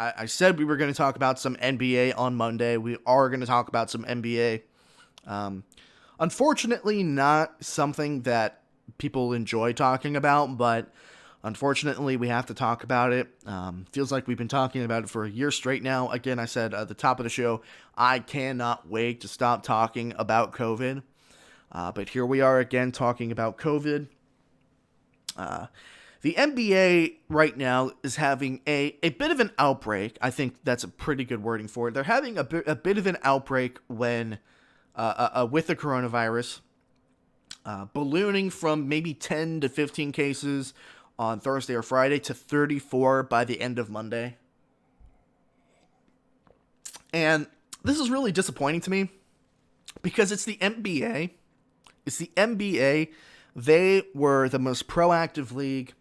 I said we were going to talk about some NBA on Monday. We are going to talk about some NBA. Unfortunately, not something that people enjoy talking about, but unfortunately, we have to talk about it. Feels like we've been talking about it for a year straight now. Again, I said at the top of the show, I cannot wait to stop talking about COVID. But here we are again talking about COVID. The NBA right now is having a bit of an outbreak. I think that's a pretty good wording for it. They're having a bit of an outbreak when with the coronavirus, ballooning from maybe 10 to 15 cases on Thursday or Friday to 34 by the end of Monday. And this is really disappointing to me because it's the NBA. It's the NBA. They were the most proactive league.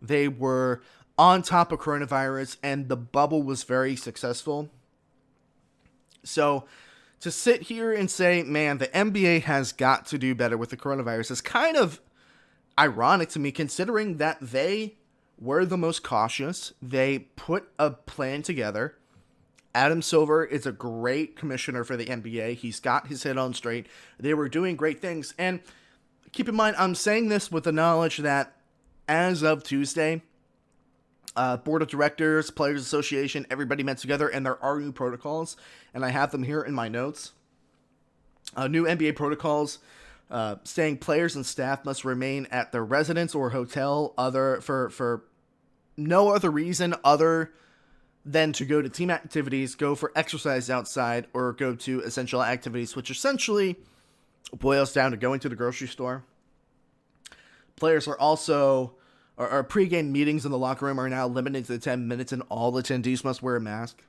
They were on top of coronavirus, and the bubble was very successful. So to sit here and say, man, the NBA has got to do better with the coronavirus is kind of ironic to me, considering that they were the most cautious. They put a plan together. Adam Silver is a great commissioner for the NBA. He's got his head on straight. They were doing great things. And keep in mind, I'm saying this with the knowledge that as of Tuesday, board of directors, players association, everybody met together, and there are new protocols, and I have them here in my notes. New NBA protocols saying players and staff must remain at their residence or hotel for no other reason other than to go to team activities, go for exercise outside, or go to essential activities, which essentially boils down to going to the grocery store. Players are also, our pregame meetings in the locker room are now limited to 10 minutes, and all attendees must wear a mask.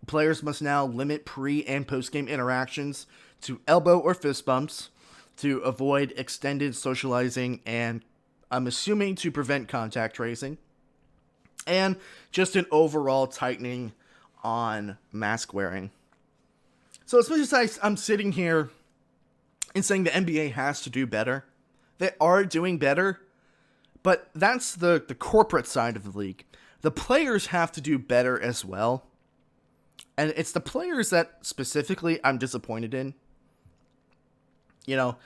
Players must now limit pre- and post-game interactions to elbow or fist bumps to avoid extended socializing and, I'm assuming, to prevent contact tracing. And just an overall tightening on mask wearing. So as much as I'm sitting here and saying the NBA has to do better, they are doing better, but that's the corporate side of the league. The players have to do better as well. And it's the players that specifically I'm disappointed in. You know,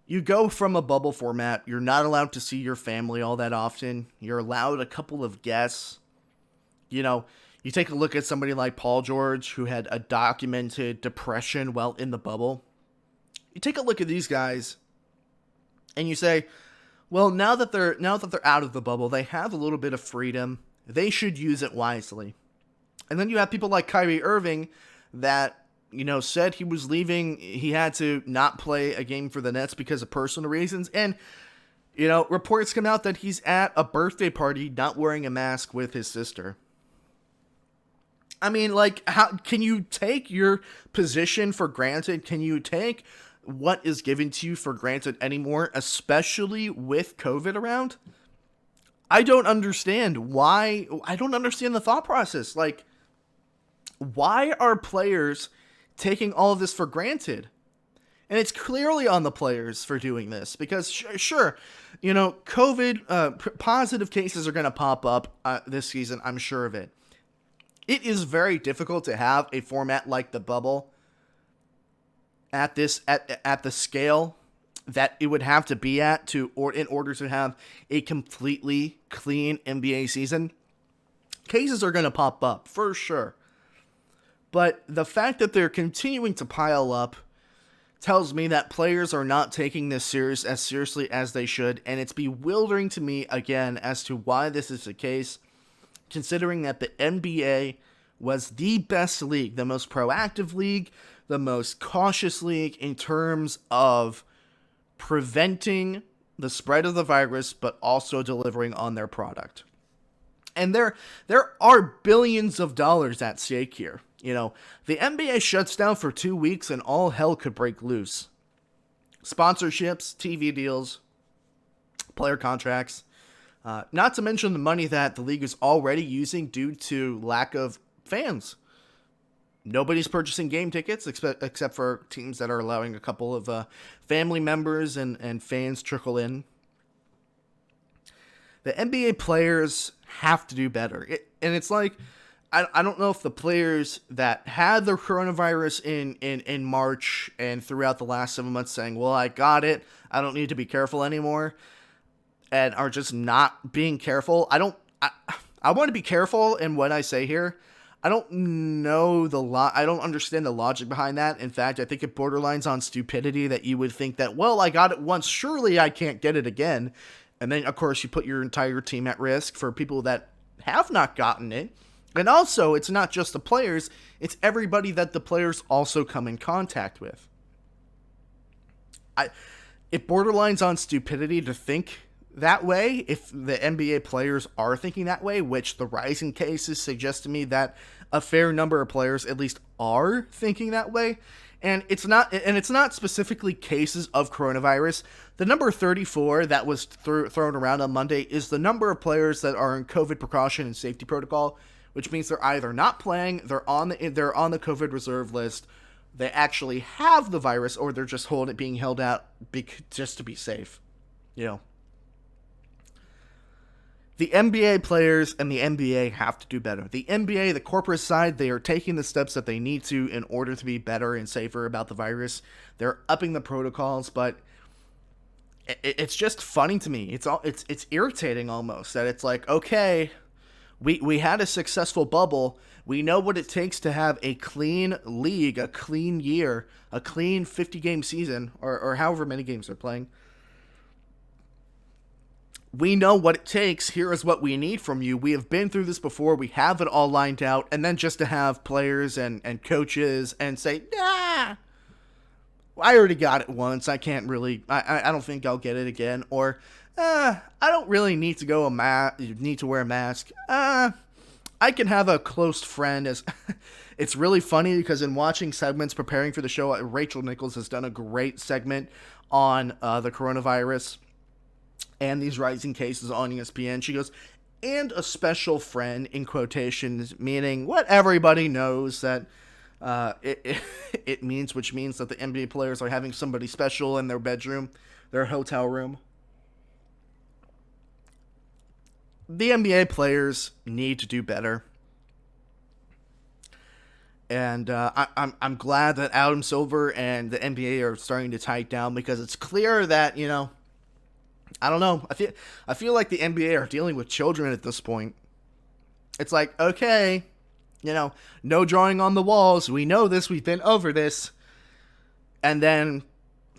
you go from a bubble format, you're not allowed to see your family all that often. You're allowed a couple of guests. You know, you take a look at somebody like Paul George, who had a documented depression while in the bubble. You take a look at these guys, and you say, well, now that they're out of the bubble, they have a little bit of freedom. They should use it wisely. And then you have people like Kyrie Irving that, you know, said he was leaving. He had to not play a game for the Nets because of personal reasons. And, you know, reports come out that he's at a birthday party not wearing a mask with his sister. I mean, like, how can you take your position for granted? Can you take what is given to you for granted anymore, especially with COVID around? I don't understand why. I don't understand the thought process. Like, why are players taking all of this for granted? And it's clearly on the players for doing this because sure, you know, COVID positive cases are going to pop up this season. I'm sure of it. It is very difficult to have a format like the bubble at the scale that it would have to be at in order to have a completely clean NBA season. Cases are going to pop up for sure. But the fact that they're continuing to pile up tells me that players are not taking this as seriously as they should, and it's bewildering to me again as to why this is the case, considering that the NBA was the best league, the most proactive league, the most cautious league in terms of preventing the spread of the virus, but also delivering on their product. And there are billions of dollars at stake here. You know, the NBA shuts down for 2 weeks and all hell could break loose. Sponsorships, TV deals, player contracts, not to mention the money that the league is already using due to lack of fans. Nobody's purchasing game tickets except for teams that are allowing a couple of family members and fans trickle in. The NBA players have to do better. And it's like, I don't know if the players that had the coronavirus in March and throughout the last 7 months saying, well, I got it, I don't need to be careful anymore, and are just not being careful. I want to be careful in what I say here. I don't know I don't understand the logic behind that. In fact, I think it borderlines on stupidity that you would think that, well, I got it once, surely I can't get it again. And then, of course, you put your entire team at risk for people that have not gotten it. And also, it's not just the players, it's everybody that the players also come in contact with. It borderlines on stupidity to think that way if the NBA players are thinking that way, which the rising cases suggest to me that a fair number of players at least are thinking that way. And it's not specifically cases of coronavirus. The number 34 that was thrown around on Monday is the number of players that are in COVID precaution and safety protocol, which means they're either not playing, they're on the COVID reserve list, they actually have the virus, or they're just being held out just to be safe. You know, the NBA players and the NBA have to do better. The NBA, the corporate side, they are taking the steps that they need to in order to be better and safer about the virus. They're upping the protocols, but it's just funny to me. It's irritating almost that it's like, okay, we had a successful bubble. We know what it takes to have a clean league, a clean year, a clean 50-game season, or however many games they're playing. We know what it takes. Here is what we need from you. We have been through this before. We have it all lined out. And then just to have players and coaches and say, nah, I already got it once. I can't really, I don't think I'll get it again. Or, I don't really need to need to wear a mask. I can have a close friend. It's really funny because in watching segments preparing for the show, Rachel Nichols has done a great segment on the coronavirus and these rising cases on ESPN. She goes, and a special friend, in quotations, meaning what everybody knows that it means, which means that the NBA players are having somebody special in their bedroom, their hotel room. The NBA players need to do better. And I'm glad that Adam Silver and the NBA are starting to tighten down, because it's clear that, you know, I don't know. I feel like the NBA are dealing with children at this point. It's like, okay, you know, no drawing on the walls. We know this. We've been over this. And then,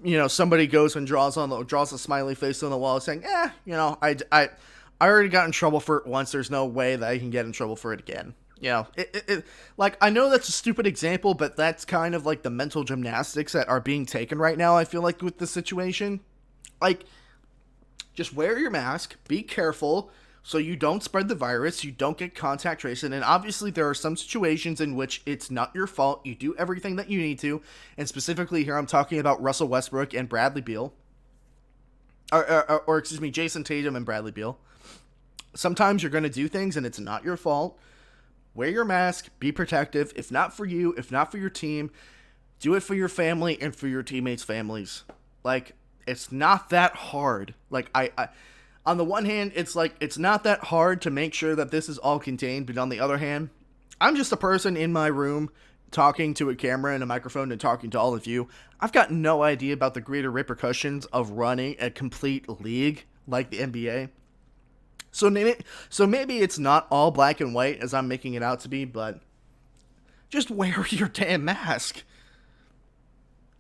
you know, somebody goes and draws a smiley face on the wall saying, you know, I already got in trouble for it once. There's no way that I can get in trouble for it again. You know, like, I know that's a stupid example, but that's kind of like the mental gymnastics that are being taken right now, I feel like, with the situation. Like, just wear your mask, be careful, so you don't spread the virus, you don't get contact tracing, and obviously there are some situations in which it's not your fault, you do everything that you need to, and specifically here I'm talking about Russell Westbrook and Bradley Beal, or excuse me, Jason Tatum and Bradley Beal. Sometimes you're going to do things and it's not your fault. Wear your mask, be protective, if not for you, if not for your team, do it for your family and for your teammates' families. Like, it's not that hard. Like, I on the one hand, it's like, it's not that hard to make sure that this is all contained, but on the other hand, I'm just a person in my room talking to a camera and a microphone and talking to all of you. I've got no idea about the greater repercussions of running a complete league like the NBA. So maybe it's not all black and white as I'm making it out to be, but just wear your damn mask.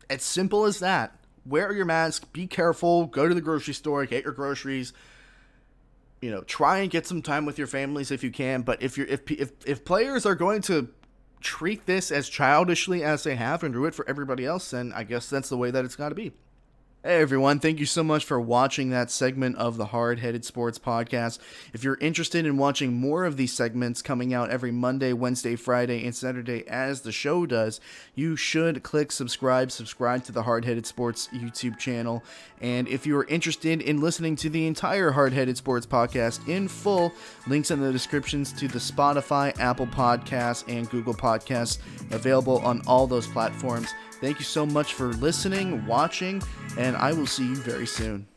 As simple as that. Wear your mask, be careful, go to the grocery store, get your groceries. You know, try and get some time with your families if you can, but if players are going to treat this as childishly as they have and do it for everybody else, then I guess that's the way that it's got to be. Hey everyone, thank you so much for watching that segment of the Hard Headed Sports Podcast. If you're interested in watching more of these segments coming out every Monday, Wednesday, Friday, and Saturday as the show does, you should click subscribe to the Hard Headed Sports YouTube channel. And if you're interested in listening to the entire Hard Headed Sports Podcast in full, links in the descriptions to the Spotify, Apple Podcasts, and Google Podcasts, available on all those platforms. Thank you so much for listening, watching, and I will see you very soon.